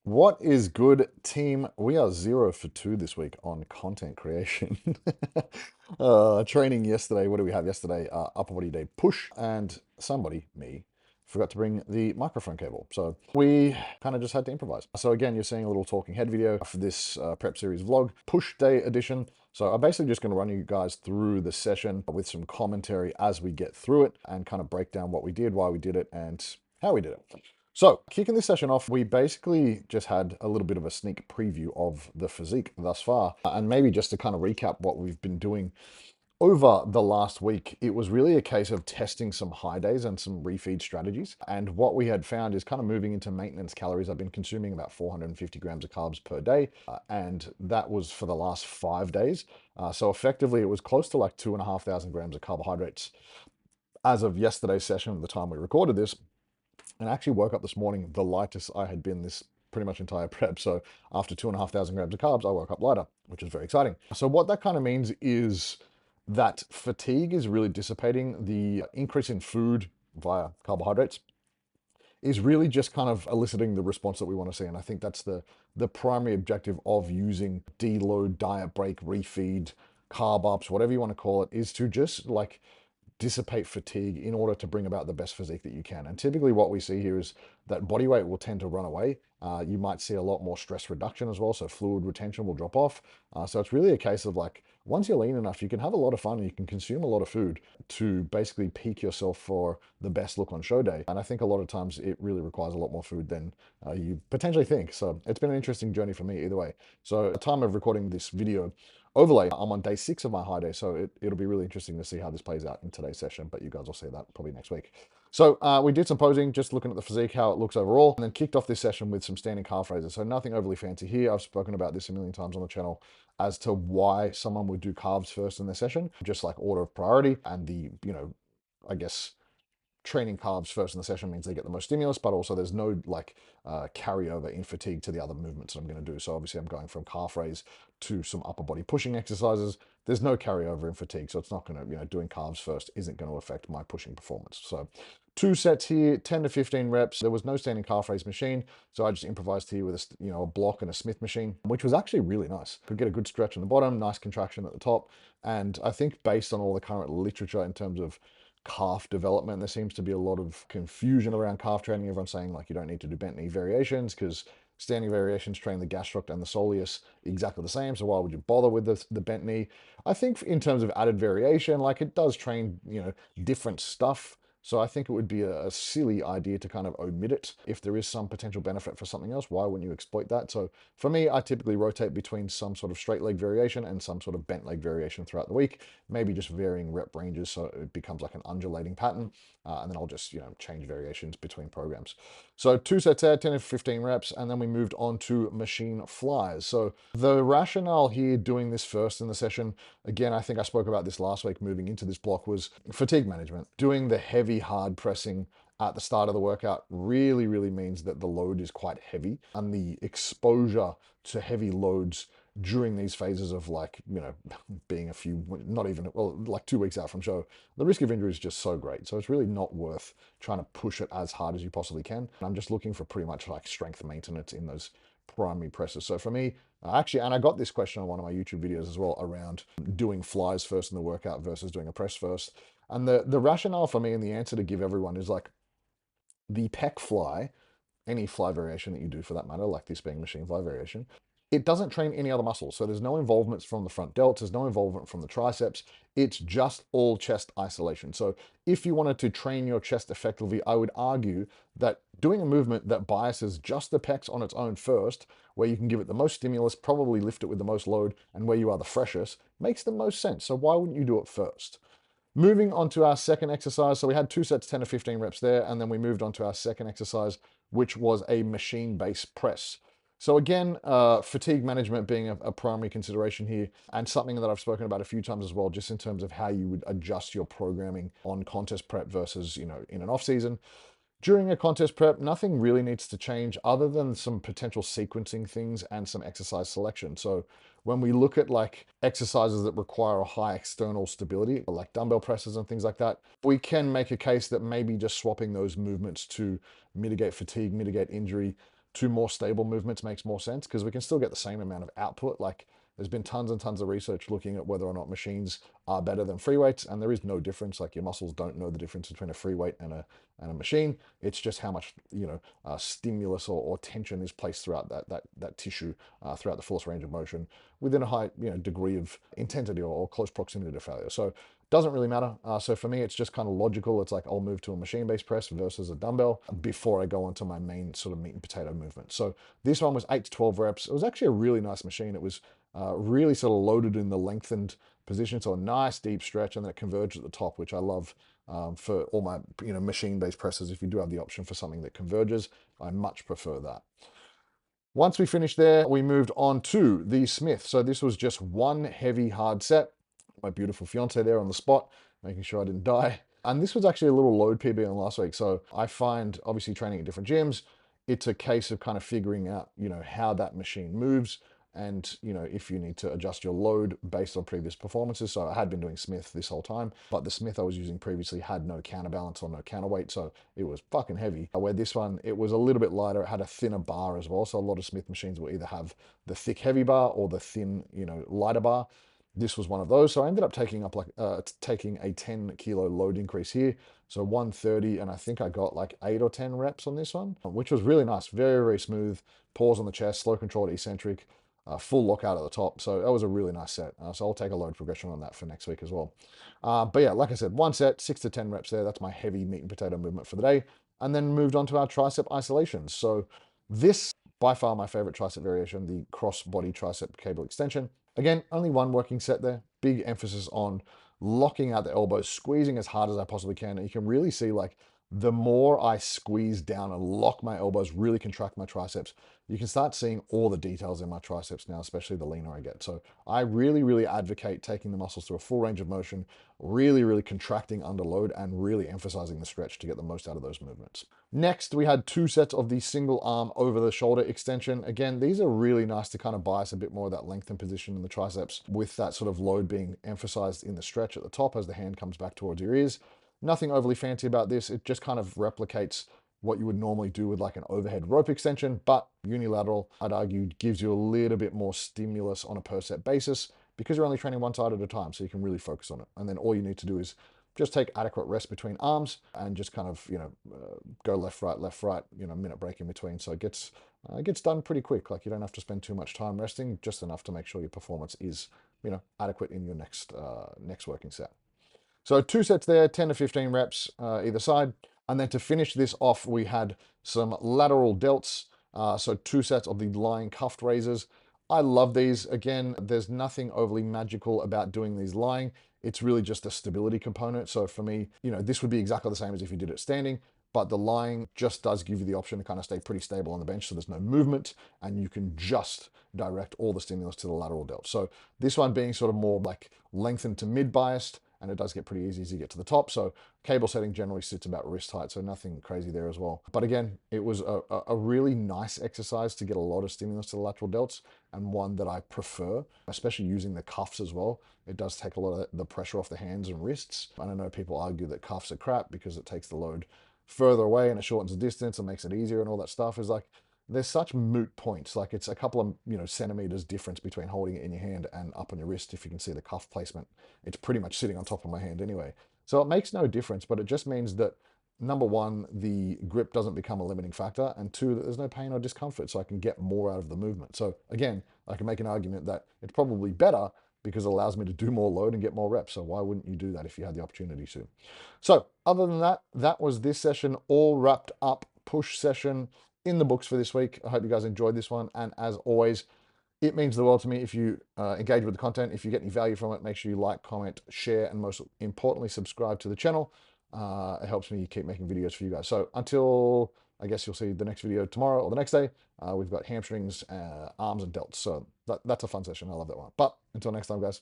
What is good, team? We are 0 for 2 this week on content creation. Training yesterday. What do we have yesterday? Upper body day push, and somebody, me, forgot to bring the microphone cable. So we kind of just had to improvise. So again, you're seeing a little talking head video for this prep series vlog, push day edition. So I'm basically just going to run you guys through the session with some commentary as we get through it and kind of break down what we did, why we did it, and how we did it. So, kicking this session off, we basically just had a little bit of a sneak preview of the physique thus far. And maybe just to kind of recap what we've been doing over the last week, it was really a case of testing some high days and some refeed strategies. And what we had found is kind of moving into maintenance calories. I've been consuming about 450 grams of carbs per day, and that was for the last 5 days. So effectively, it was close to like 2,500 grams of carbohydrates as of yesterday's session, the time we recorded this. And I actually woke up this morning the lightest I had been this pretty much entire prep. So after 2,500 grams of carbs, I woke up lighter, which is very exciting. So what that kind of means is that fatigue is really dissipating. The increase in food via carbohydrates is really just kind of eliciting the response that we want to see. And I think that's the primary objective of using deload, diet break, refeed, carb ups, whatever you want to call it, is to just like dissipate fatigue in order to bring about the best physique that you can. And typically what we see here is that body weight will tend to run away. You might see a lot more stress reduction as well, so fluid retention will drop off. So it's really a case of like, once you're lean enough, you can have a lot of fun and you can consume a lot of food to basically peak yourself for the best look on show day. And I think a lot of times it really requires a lot more food than you potentially think. So it's been an interesting journey for me either way. So at the time of recording this video, overlay, I'm on day 6 of my high day, so it'll be really interesting to see how this plays out in today's session, but you guys will see that probably next week. So we did some posing, just looking at the physique, how it looks overall, and then kicked off this session with some standing calf raises. So nothing overly fancy here. I've spoken about this a million times on the channel as to why someone would do calves first in their session, just like order of priority and the, I guess, training carbs first in the session means they get the most stimulus, but also there's no like carryover in fatigue to the other movements that I'm going to do. So obviously I'm going from calf raise to some upper body pushing exercises. There's no carryover in fatigue, so it's not going to, doing carbs first isn't going to affect my pushing performance. So 2 sets here, 10 to 15 reps. There was no standing calf raise machine, so I just improvised here with a block and a Smith machine, which was actually really nice. Could get a good stretch on the bottom, nice contraction at the top. And I think based on all the current literature in terms of calf development, there seems to be a lot of confusion around calf training. Everyone's saying like you don't need to do bent knee variations because standing variations train the gastroc and the soleus exactly the same. So why would you bother with the bent knee? I think in terms of added variation, like it does train, different stuff. So I think it would be a silly idea to kind of omit it. If there is some potential benefit for something else, why wouldn't you exploit that? So for me, I typically rotate between some sort of straight leg variation and some sort of bent leg variation throughout the week, maybe just varying rep ranges so it becomes like an undulating pattern. And then I'll just, change variations between programs. So 2 sets there, 10 to 15 reps, and then we moved on to machine flies. So the rationale here doing this first in the session, again, I think I spoke about this last week moving into this block, was fatigue management. Doing the heavy hard pressing at the start of the workout really, really means that the load is quite heavy, and the exposure to heavy loads during these phases of like, being not even, well, like 2 weeks out from show, the risk of injury is just so great. So it's really not worth trying to push it as hard as you possibly can. And I'm just looking for pretty much like strength maintenance in those primary presses. So for me, actually, and I got this question on one of my YouTube videos as well around doing flies first in the workout versus doing a press first. And the rationale for me and the answer to give everyone is like the pec fly, any fly variation that you do for that matter, like this being machine fly variation, it doesn't train any other muscles. So there's no involvement from the front delts, there's no involvement from the triceps. It's just all chest isolation. So if you wanted to train your chest effectively, I would argue that doing a movement that biases just the pecs on its own first, where you can give it the most stimulus, probably lift it with the most load, and where you are the freshest, makes the most sense. So why wouldn't you do it first? Moving on to our second exercise. So we had 2 sets, 10 to 15 reps there, and then we moved on to our second exercise, which was a machine-based press. So again, fatigue management being a primary consideration here, and something that I've spoken about a few times as well, just in terms of how you would adjust your programming on contest prep versus, in an off season. During a contest prep, nothing really needs to change other than some potential sequencing things and some exercise selection. So when we look at like exercises that require a high external stability, like dumbbell presses and things like that, we can make a case that maybe just swapping those movements to mitigate fatigue, mitigate injury, to more stable movements makes more sense, because we can still get the same amount of output. Like, there's been tons and tons of research looking at whether or not machines are better than free weights, and there is no difference. Like, your muscles don't know the difference between a free weight and a machine. It's just how much, stimulus or tension is placed throughout that tissue throughout the fullest range of motion within a high degree of intensity or close proximity to failure. So doesn't really matter. So for me, it's just kind of logical. It's like I'll move to a machine-based press versus a dumbbell before I go onto my main sort of meat and potato movement. So this one was 8 to 12 reps. It was actually a really nice machine. It was really sort of loaded in the lengthened position, so a nice deep stretch, and then it converged at the top, which I love for all my machine-based presses. If you do have the option for something that converges, I much prefer that. Once we finished there, we moved on to the Smith. So this was just one heavy hard set. My beautiful fiance there on the spot, making sure I didn't die. And this was actually a little load PB on last week. So I find, obviously training at different gyms, it's a case of kind of figuring out, how that machine moves, and if you need to adjust your load based on previous performances. So I had been doing Smith this whole time, but the Smith I was using previously had no counterbalance or no counterweight, so it was fucking heavy. Where this one, it was a little bit lighter. It had a thinner bar as well, so a lot of Smith machines will either have the thick heavy bar or the thin lighter bar. This was one of those, so I ended up taking a 10 kilo load increase here, so 130, and I think I got like 8 or 10 reps on this one, which was really nice. Very, very smooth. Pause on the chest, slow controlled eccentric, full lockout at the top. So that was a really nice set. So I'll take a load progression on that for next week as well. But yeah, like I said, one set, 6 to 10 reps there. That's my heavy meat and potato movement for the day. And then moved on to our tricep isolations. So this, by far my favorite tricep variation, the cross body tricep cable extension. Again, only one working set there. Big emphasis on locking out the elbows, squeezing as hard as I possibly can. And you can really see, like, the more I squeeze down and lock my elbows, really contract my triceps, you can start seeing all the details in my triceps now, especially the leaner I get. So I really, really advocate taking the muscles through a full range of motion, really, really contracting under load, and really emphasizing the stretch to get the most out of those movements. Next, we had 2 sets of the single arm over the shoulder extension. Again, these are really nice to kind of bias a bit more of that lengthened position in the triceps, with that sort of load being emphasized in the stretch at the top as the hand comes back towards your ears. Nothing overly fancy about this. It just kind of replicates what you would normally do with like an overhead rope extension, but unilateral, I'd argue, gives you a little bit more stimulus on a per set basis, because you're only training one side at a time, so you can really focus on it. And then all you need to do is just take adequate rest between arms and just kind of, go left, right, minute break in between. So it gets done pretty quick. Like, you don't have to spend too much time resting, just enough to make sure your performance is, adequate in your next working set. So 2 sets there, 10 to 15 reps either side. And then to finish this off, we had some lateral delts. So 2 sets of the lying cuffed raises. I love these. Again, there's nothing overly magical about doing these lying. It's really just a stability component. So for me, this would be exactly the same as if you did it standing, but the lying just does give you the option to kind of stay pretty stable on the bench, so there's no movement, and you can just direct all the stimulus to the lateral delt. So this one being sort of more like lengthened to mid biased, and it does get pretty easy as you get to the top. So cable setting generally sits about wrist height, so nothing crazy there as well. But again, it was a really nice exercise to get a lot of stimulus to the lateral delts, and one that I prefer, especially using the cuffs as well. It does take a lot of the pressure off the hands and wrists. And I know people argue that cuffs are crap because it takes the load further away and it shortens the distance and makes it easier and all that stuff. Is like, there's such moot points. Like, it's a couple of centimeters difference between holding it in your hand and up on your wrist. If you can see the cuff placement, it's pretty much sitting on top of my hand anyway, so it makes no difference. But it just means that, number one, the grip doesn't become a limiting factor, and 2, that there's no pain or discomfort, so I can get more out of the movement. So again, I can make an argument that it's probably better because it allows me to do more load and get more reps. So why wouldn't you do that if you had the opportunity to? So other than that, that was this session, all wrapped up. Push session in the books for this week. I hope you guys enjoyed this one. And as always, it means the world to me if you engage with the content. If you get any value from it, make sure you like, comment, share, and most importantly, subscribe to the channel. It helps me keep making videos for you guys. So until, I guess you'll see the next video tomorrow or the next day, we've got hamstrings, arms, and delts. So that's a fun session. I love that one. But until next time, guys.